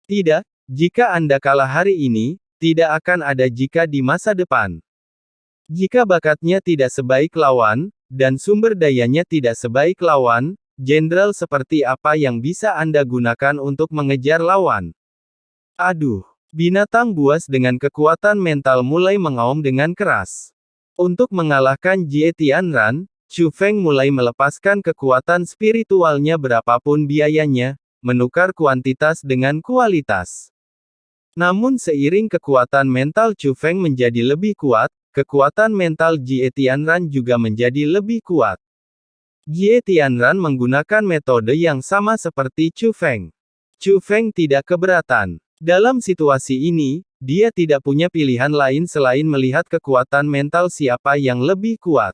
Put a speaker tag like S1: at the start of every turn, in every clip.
S1: Tidak, jika Anda kalah hari ini, tidak akan ada jika di masa depan. Jika bakatnya tidak sebaik lawan, dan sumber dayanya tidak sebaik lawan, jenderal seperti apa yang bisa Anda gunakan untuk mengejar lawan? Aduh, binatang buas dengan kekuatan mental mulai mengaum dengan keras. Untuk mengalahkan Jie Tianran, Chu Feng mulai melepaskan kekuatan spiritualnya berapapun biayanya, menukar kuantitas dengan kualitas. Namun seiring kekuatan mental Chu Feng menjadi lebih kuat, kekuatan mental Jie Tianran juga menjadi lebih kuat. Jie Tianran menggunakan metode yang sama seperti Chu Feng. Chu Feng tidak keberatan. Dalam situasi ini, dia tidak punya pilihan lain selain melihat kekuatan mental siapa yang lebih kuat.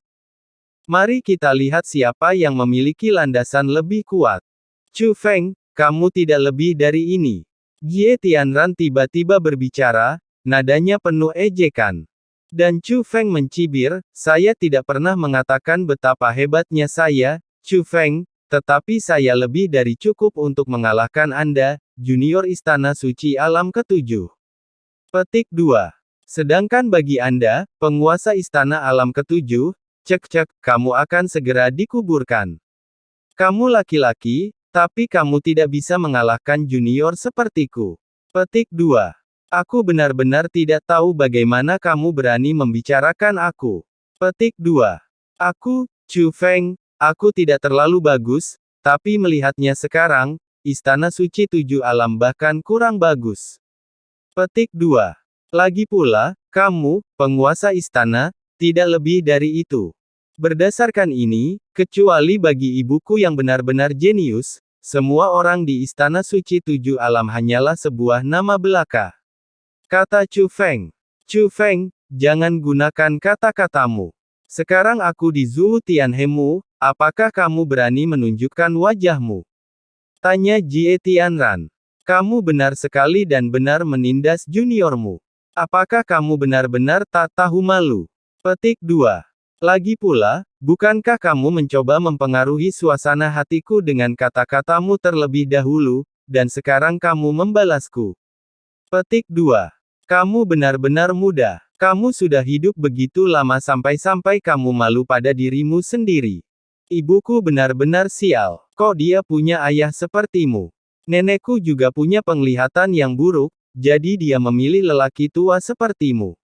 S1: Mari kita lihat siapa yang memiliki landasan lebih kuat. Chu Feng, kamu tidak lebih dari ini. Jie Tianran tiba-tiba berbicara, nadanya penuh ejekan. Dan Chu Feng mencibir, saya tidak pernah mengatakan betapa hebatnya saya, Chu Feng, tetapi saya lebih dari cukup untuk mengalahkan Anda, junior Istana Suci Alam ke-7. Petik 2. Sedangkan bagi Anda, penguasa Istana Alam ke-7, cek-cek, kamu akan segera dikuburkan. Kamu laki-laki, tapi kamu tidak bisa mengalahkan junior sepertiku. Petik 2. Aku benar-benar tidak tahu bagaimana kamu berani membicarakan aku. Petik 2. Aku, Chu Feng, aku tidak terlalu bagus, tapi melihatnya sekarang, Istana Suci 7 Alam bahkan kurang bagus. Petik 2. Lagi pula, kamu, penguasa istana, tidak lebih dari itu. Berdasarkan ini, kecuali bagi ibuku yang benar-benar jenius, semua orang di Istana Suci 7 Alam hanyalah sebuah nama belaka. Kata Chu Feng. Chu Feng, jangan gunakan kata-katamu. Sekarang aku di Zhu Tianhemu, apakah kamu berani menunjukkan wajahmu? Tanya Jie Tianran. Kamu benar sekali dan benar menindas juniormu. Apakah kamu benar-benar tak tahu malu? Petik 2. Lagi pula, bukankah kamu mencoba mempengaruhi suasana hatiku dengan kata-katamu terlebih dahulu, dan sekarang kamu membalasku? Petik 2. Kamu benar-benar muda. Kamu sudah hidup begitu lama sampai-sampai kamu malu pada dirimu sendiri. Ibuku benar-benar sial. Kok dia punya ayah sepertimu? Nenekku juga punya penglihatan yang buruk, jadi dia memilih lelaki tua sepertimu.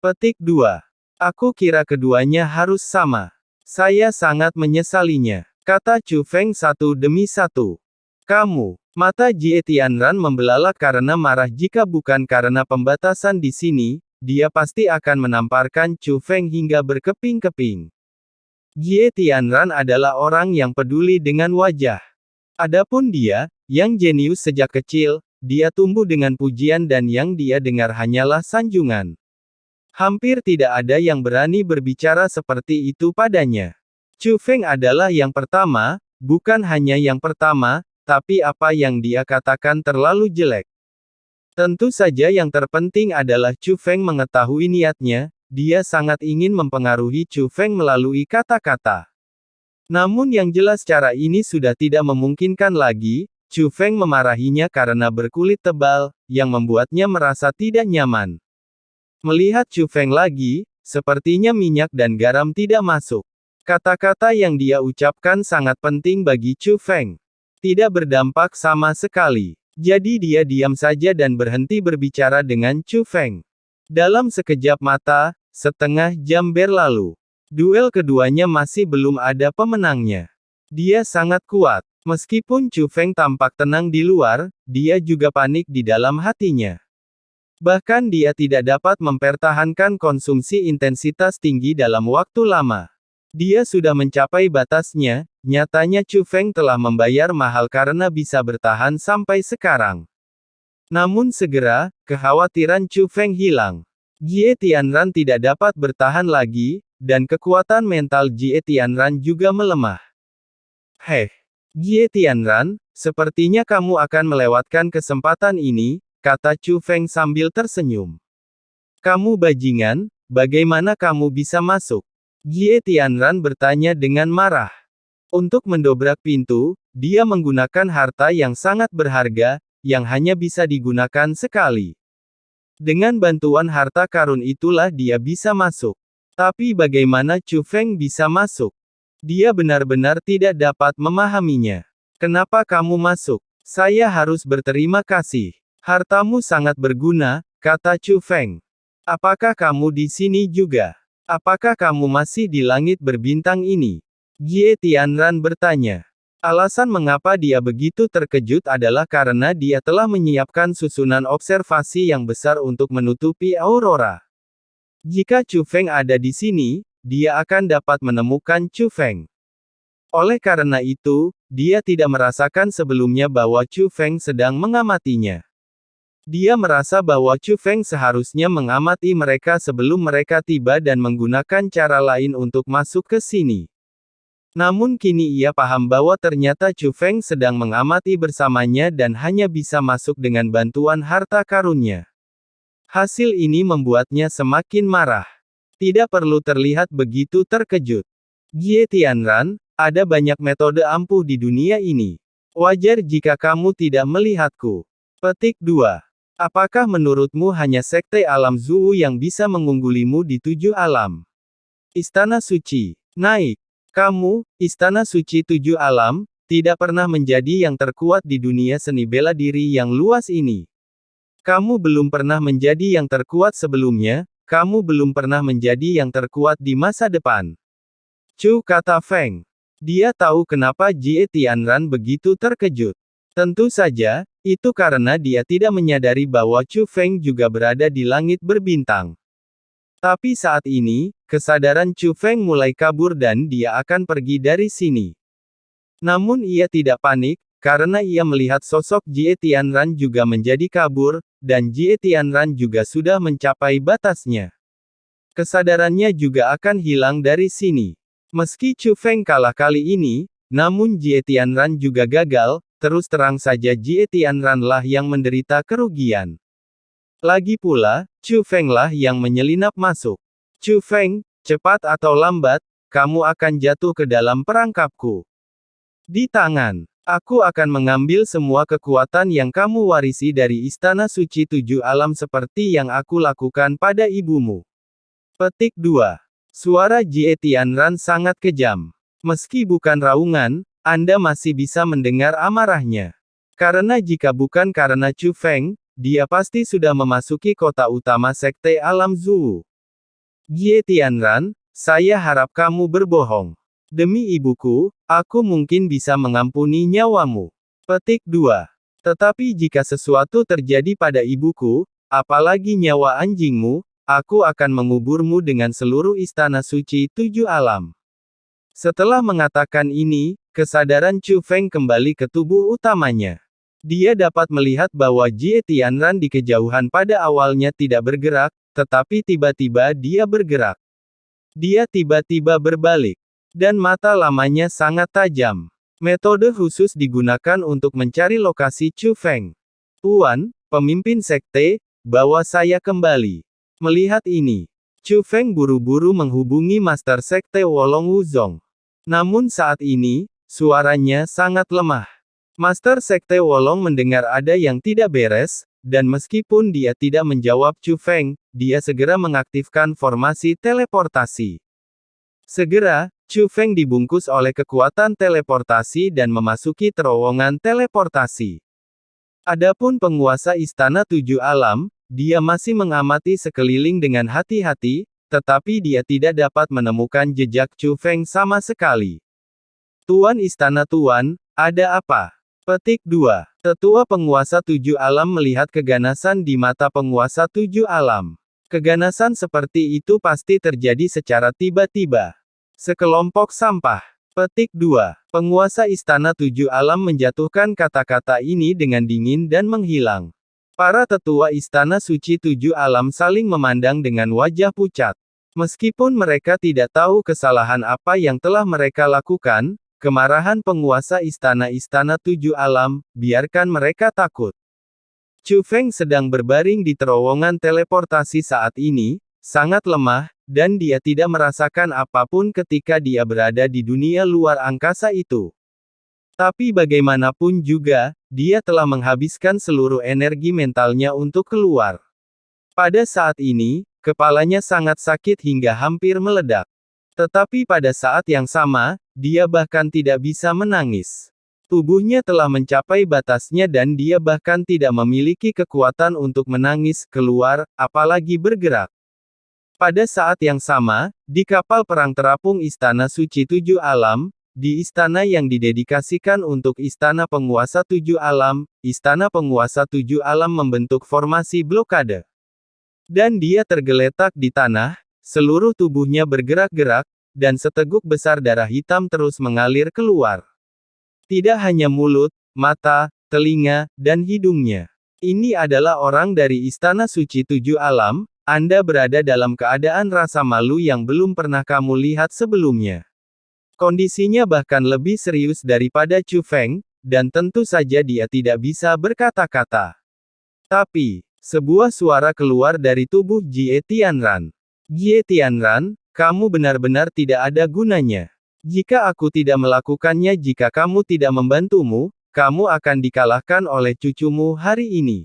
S1: Petik 2. Aku kira keduanya harus sama. Saya sangat menyesalinya. Kata Chu Feng satu demi satu. Kamu. Mata Jie Tianran membelalak karena marah. Jika bukan karena pembatasan di sini, dia pasti akan menamparkan Chu Feng hingga berkeping-keping. Jie Tianran adalah orang yang peduli dengan wajah. Adapun dia, yang jenius sejak kecil, dia tumbuh dengan pujian dan yang dia dengar hanyalah sanjungan. Hampir tidak ada yang berani berbicara seperti itu padanya. Chu Feng adalah yang pertama, bukan hanya yang pertama, tapi apa yang dia katakan terlalu jelek. Tentu saja yang terpenting adalah Chu Feng mengetahui niatnya, dia sangat ingin mempengaruhi Chu Feng melalui kata-kata. Namun yang jelas cara ini sudah tidak memungkinkan lagi, Chu Feng memarahinya karena berkulit tebal, yang membuatnya merasa tidak nyaman. Melihat Chu Feng lagi, sepertinya minyak dan garam tidak masuk. Kata-kata yang dia ucapkan sangat penting bagi Chu Feng. Tidak berdampak sama sekali. Jadi dia diam saja dan berhenti berbicara dengan Chu Feng. Dalam sekejap mata, setengah jam berlalu. Duel keduanya masih belum ada pemenangnya. Dia sangat kuat. Meskipun Chu Feng tampak tenang di luar, dia juga panik di dalam hatinya. Bahkan dia tidak dapat mempertahankan konsumsi intensitas tinggi dalam waktu lama. Dia sudah mencapai batasnya, nyatanya Chu Feng telah membayar mahal karena bisa bertahan sampai sekarang. Namun segera, kekhawatiran Chu Feng hilang. Jie Tianran tidak dapat bertahan lagi, dan kekuatan mental Jie Tianran juga melemah. Heh, Jie Tianran, sepertinya kamu akan melewatkan kesempatan ini, kata Chu Feng sambil tersenyum. Kamu bajingan, bagaimana kamu bisa masuk? Jie Tianran bertanya dengan marah. Untuk mendobrak pintu, dia menggunakan harta yang sangat berharga, yang hanya bisa digunakan sekali. Dengan bantuan harta karun itulah dia bisa masuk. Tapi bagaimana Chu Feng bisa masuk? Dia benar-benar tidak dapat memahaminya. Kenapa kamu masuk? Saya harus berterima kasih. Hartamu sangat berguna, kata Chu Feng. Apakah kamu di sini juga? Apakah kamu masih di langit berbintang ini? Jie Tianran bertanya. Alasan mengapa dia begitu terkejut adalah karena dia telah menyiapkan susunan observasi yang besar untuk menutupi aurora. Jika Chu Feng ada di sini, dia akan dapat menemukan Chu Feng. Oleh karena itu, dia tidak merasakan sebelumnya bahwa Chu Feng sedang mengamatinya. Dia merasa bahwa Chu Feng seharusnya mengamati mereka sebelum mereka tiba dan menggunakan cara lain untuk masuk ke sini. Namun kini ia paham bahwa ternyata Chu Feng sedang mengamati bersamanya dan hanya bisa masuk dengan bantuan harta karunnya. Hasil ini membuatnya semakin marah. Tidak perlu terlihat begitu terkejut. Jie Tianran, ada banyak metode ampuh di dunia ini. Wajar jika kamu tidak melihatku. Petik 2. Apakah menurutmu hanya sekte alam Zuu yang bisa mengunggulimu di 7 alam? Istana Suci. Naik. Kamu, Istana Suci 7 Alam, tidak pernah menjadi yang terkuat di dunia seni bela diri yang luas ini. Kamu belum pernah menjadi yang terkuat sebelumnya, kamu belum pernah menjadi yang terkuat di masa depan. Chu, kata Feng. Dia tahu kenapa Jie Tianran begitu terkejut. Tentu saja, itu karena dia tidak menyadari bahwa Chu Feng juga berada di langit berbintang. Tapi saat ini, kesadaran Chu Feng mulai kabur dan dia akan pergi dari sini. Namun ia tidak panik, karena ia melihat sosok Jie Tianran juga menjadi kabur, dan Jie Tianran juga sudah mencapai batasnya. Kesadarannya juga akan hilang dari sini. Meski Chu Feng kalah kali ini, namun Jie Tianran juga gagal, terus terang saja Jie Tianran lah yang menderita kerugian. Lagi pula, Chu Feng lah yang menyelinap masuk. Chu Feng, cepat atau lambat, kamu akan jatuh ke dalam perangkapku. Di tangan, aku akan mengambil semua kekuatan yang kamu warisi dari Istana Suci 7 Alam seperti yang aku lakukan pada ibumu. Petik 2. Suara Jie Tianran sangat kejam. Meski bukan raungan, Anda masih bisa mendengar amarahnya. Karena jika bukan karena Chu Feng, dia pasti sudah memasuki kota utama Sekte Alam Zuu. Jie Tianran, saya harap kamu berbohong. Demi ibuku, aku mungkin bisa mengampuni nyawamu. Petik 2. Tetapi jika sesuatu terjadi pada ibuku, apalagi nyawa anjingmu, aku akan menguburmu dengan seluruh Istana Suci 7 Alam. Setelah mengatakan ini, kesadaran Chu Feng kembali ke tubuh utamanya. Dia dapat melihat bahwa Jie Tianran di kejauhan pada awalnya tidak bergerak, tetapi tiba-tiba dia bergerak. Dia tiba-tiba berbalik. Dan mata lamanya sangat tajam. Metode khusus digunakan untuk mencari lokasi Chu Feng. Tuan, pemimpin sekte, bawa saya kembali. Melihat ini, Chu Feng buru-buru menghubungi Master Sekte Wolong Wuzong. Namun saat ini, suaranya sangat lemah. Master Sekte Wolong mendengar ada yang tidak beres, dan meskipun dia tidak menjawab Chu Feng, dia segera mengaktifkan formasi teleportasi. Segera, Chu Feng dibungkus oleh kekuatan teleportasi dan memasuki terowongan teleportasi. Adapun penguasa Istana 7 Alam, dia masih mengamati sekeliling dengan hati-hati, tetapi dia tidak dapat menemukan jejak Chu Feng sama sekali. Tuan Istana Tuan, ada apa? Petik 2. Tetua penguasa 7 alam melihat keganasan di mata penguasa 7 alam. Keganasan seperti itu pasti terjadi secara tiba-tiba. Sekelompok sampah. Petik 2. Penguasa Istana 7 alam menjatuhkan kata-kata ini dengan dingin dan menghilang. Para tetua Istana Suci 7 alam saling memandang dengan wajah pucat. Meskipun mereka tidak tahu kesalahan apa yang telah mereka lakukan, kemarahan penguasa istana-istana 7 alam, biarkan mereka takut. Chu Feng sedang berbaring di terowongan teleportasi saat ini, sangat lemah, dan dia tidak merasakan apapun ketika dia berada di dunia luar angkasa itu. Tapi bagaimanapun juga, dia telah menghabiskan seluruh energi mentalnya untuk keluar. Pada saat ini, kepalanya sangat sakit hingga hampir meledak. Tetapi pada saat yang sama, dia bahkan tidak bisa menangis. Tubuhnya telah mencapai batasnya dan dia bahkan tidak memiliki kekuatan untuk menangis, keluar, apalagi bergerak. Pada saat yang sama, di kapal perang terapung Istana Suci Tujuh Alam, di istana yang didedikasikan untuk Istana Penguasa Tujuh Alam, Istana Penguasa Tujuh Alam membentuk formasi blokade. Dan dia tergeletak di tanah, seluruh tubuhnya bergerak-gerak, dan seteguk besar darah hitam terus mengalir keluar. Tidak hanya mulut, mata, telinga, dan hidungnya. Ini adalah orang dari Istana Suci Tujuh Alam. Anda berada dalam keadaan rasa malu yang belum pernah kamu lihat sebelumnya. Kondisinya bahkan lebih serius daripada Chu Feng, dan tentu saja dia tidak bisa berkata-kata. Tapi, sebuah suara keluar dari tubuh Jie Tianran. Jie Tianran, kamu benar-benar tidak ada gunanya. Jika aku tidak melakukannya, jika kamu tidak membantumu, kamu akan dikalahkan oleh cucumu hari ini.